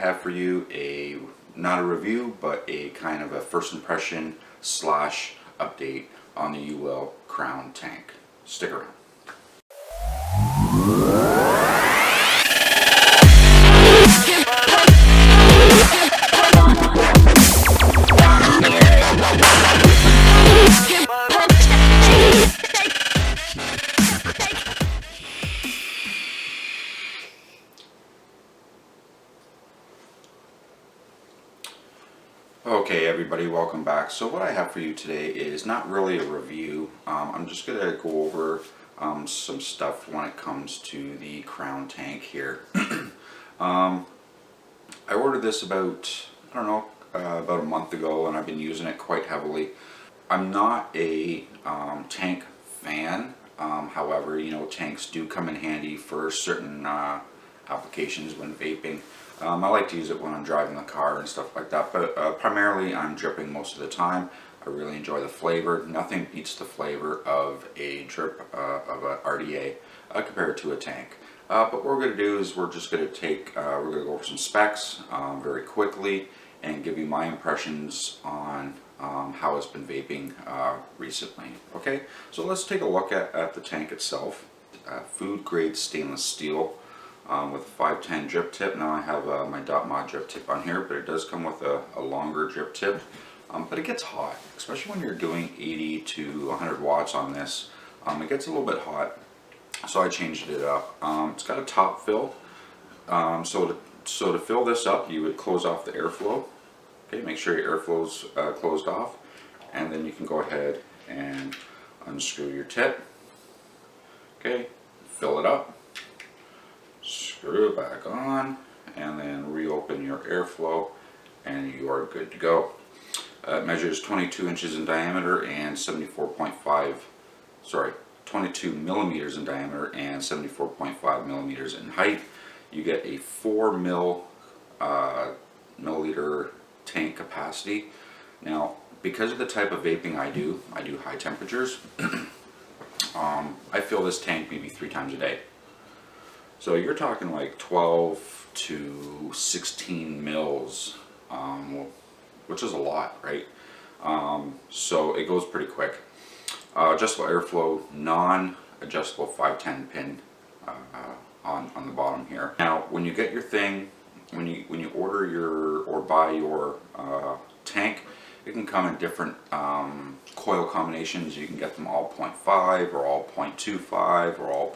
have for you not a review, but a kind of a first impression slash update on the Uwell Crown Tank. Stick around. Okay everybody, welcome back. So what I have for you today is not really a review. I'm just going to go over some stuff when it comes to the Crown Tank here. I ordered this about, I don't know, about a month ago, and I've been using it quite heavily. I'm not a tank fan. However, you know, tanks do come in handy for certain applications when vaping. I like to use it when I'm driving the car and stuff like that, but primarily I'm dripping most of the time. I really enjoy the flavor. Nothing beats the flavor of a drip of a RDA compared to a tank. But what we're going to do is we're just going to we're going to go over some specs very quickly and give you my impressions on how it's been vaping recently. Okay, so let's take a look at the tank itself. Food grade stainless steel with a 510 drip tip. Now I have my dot mod drip tip on here, but it does come with a longer drip tip. But it gets hot, especially when you're doing 80 to 100 watts on this. It gets a little bit hot, so I changed it up. It's got a top fill, so to fill this up, you would close off the airflow. Okay, make sure your airflow's closed off, and then you can go ahead and unscrew your tip. Okay, fill it up, screw it back on, and then reopen your airflow, and you are good to go. It measures 22 inches in diameter and 22 millimeters in diameter and 74.5 millimeters in height. You get a 4 milliliter tank capacity. Now, because of the type of vaping I do high temperatures. I fill this tank maybe 3 times a day. So you're talking like 12 to 16 mils, which is a lot, right? So it goes pretty quick. Adjustable airflow, non-adjustable 510 pin on the bottom here. Now, when you get your thing, when you order or buy your tank, it can come in different coil combinations. You can get them all 0.5 or all 0.25 or all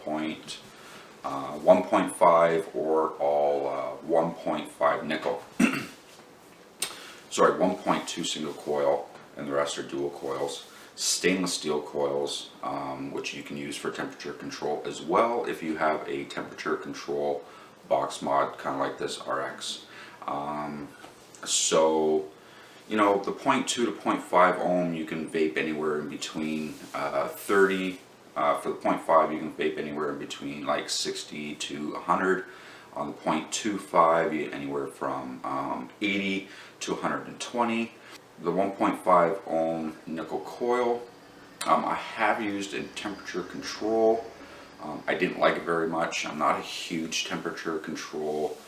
1.5 or all 1.5 nickel. Sorry, 1.2 single coil, and the rest are dual coils. Stainless steel coils, which you can use for temperature control as well if you have a temperature control box mod, kind of like this RX. So, you know, the 0.2 to 0.5 ohm, you can vape anywhere in between 30. For the 0.5, you can vape anywhere in between like 60 to 100. On the 0.25, you get anywhere from 80 to 120. The 1.5 ohm nickel coil, I have used in temperature control. I didn't like it very much. I'm not a huge temperature control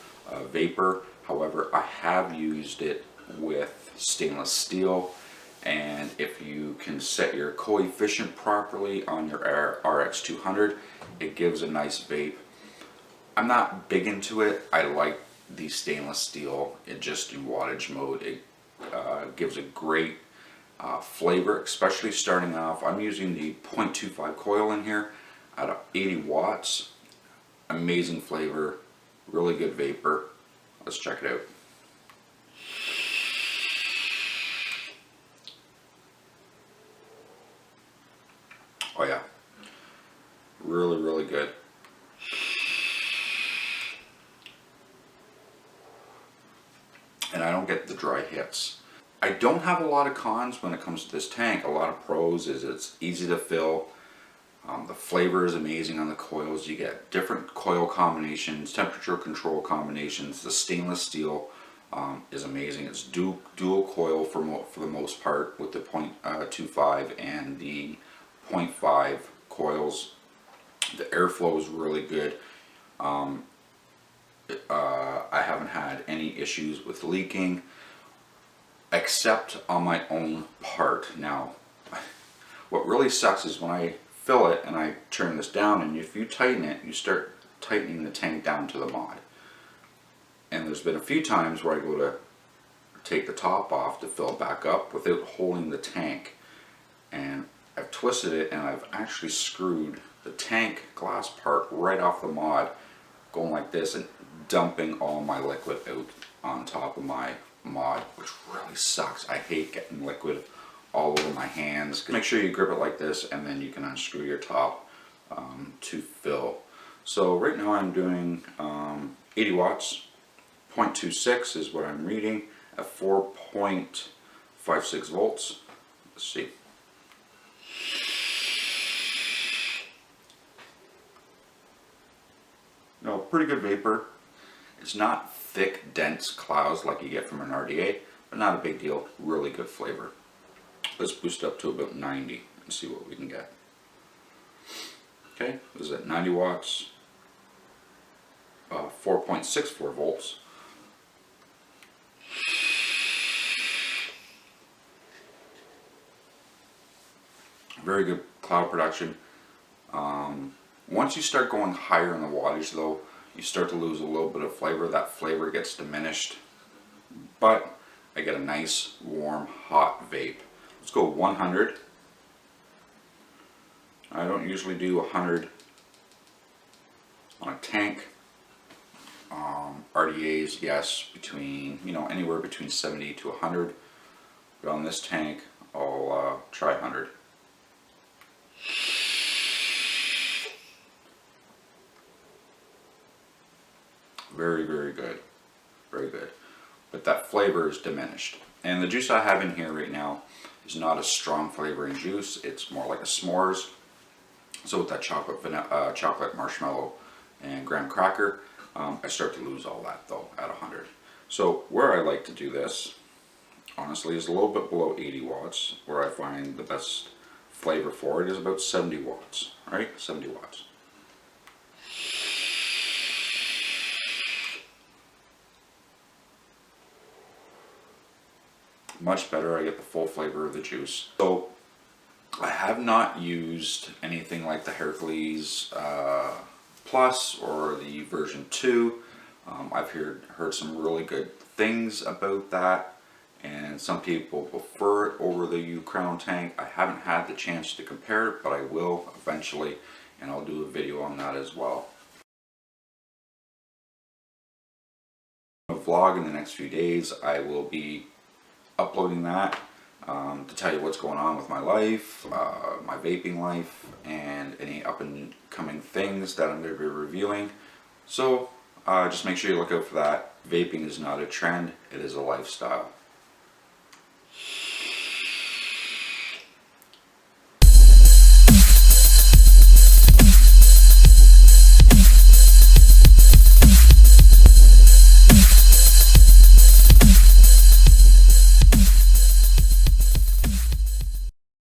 vapor. However, I have used it with stainless steel, and if you can set your coefficient properly on your RX 200, it gives a nice vape. I'm not big into it. I like the stainless steel. It just in wattage mode, it gives a great flavor, especially starting off. I'm using the 0.25 coil in here at 80 watts. Amazing flavor, really good vapor. Let's check it out. Oh yeah, really, really good. And I don't get the dry hits. I don't have a lot of cons when it comes to this tank. A lot of pros is it's easy to fill. The flavor is amazing on the coils. You get different coil combinations, temperature control combinations. The stainless steel is amazing. It's dual coil for the most part with the 0.25 and the 0.5 coils. The airflow is really good. I haven't had any issues with leaking, except on my own part. Now, what really sucks is when I fill it and I turn this down, and if you tighten it, you start tightening the tank down to the mod. And there's been a few times where I go to take the top off to fill it back up without holding the tank, and I've twisted it and I've actually screwed the tank glass part right off the mod, going like this and dumping all my liquid out on top of my mod, which really sucks. I hate getting liquid all over my hands. Make sure you grip it like this, and then you can unscrew your top to fill. So right now I'm doing 80 watts, 0.26 is what I'm reading at 4.56 volts. Let's see. No, pretty good vapor. It's not thick, dense clouds like you get from an RDA, but not a big deal. Really good flavor. Let's boost up to about 90 and see what we can get. Okay, this is at 90 watts, 4.64 volts. Very good cloud production. Once you start going higher in the wattage though, you start to lose a little bit of flavor. That flavor gets diminished, but I get a nice warm hot vape. Let's go 100. I don't usually do 100 on a tank. RDAs, yes, between, anywhere between 70 to 100, but on this tank I'll try 100. Very, very good. Very good. But that flavor is diminished. And the juice I have in here right now is not a strong flavoring juice. It's more like a s'mores. So with that chocolate marshmallow and graham cracker, I start to lose all that though at 100. So where I like to do this, honestly, is a little bit below 80 watts. Where I find the best flavor for it is about 70 watts. Right? 70 watts. Much better. I get the full flavor of the juice. So I have not used anything like the Hercules Plus or the version 2. I've heard some really good things about that, and some people prefer it over the Uwell Crown Tank. I haven't had the chance to compare it, but I will eventually, and I'll do a video on that as well. A vlog in the next few days. I will be uploading that to tell you what's going on with my life, my vaping life, and any up and coming things that I'm going to be reviewing. So just make sure you look out for that. Vaping is not a trend, it is a lifestyle.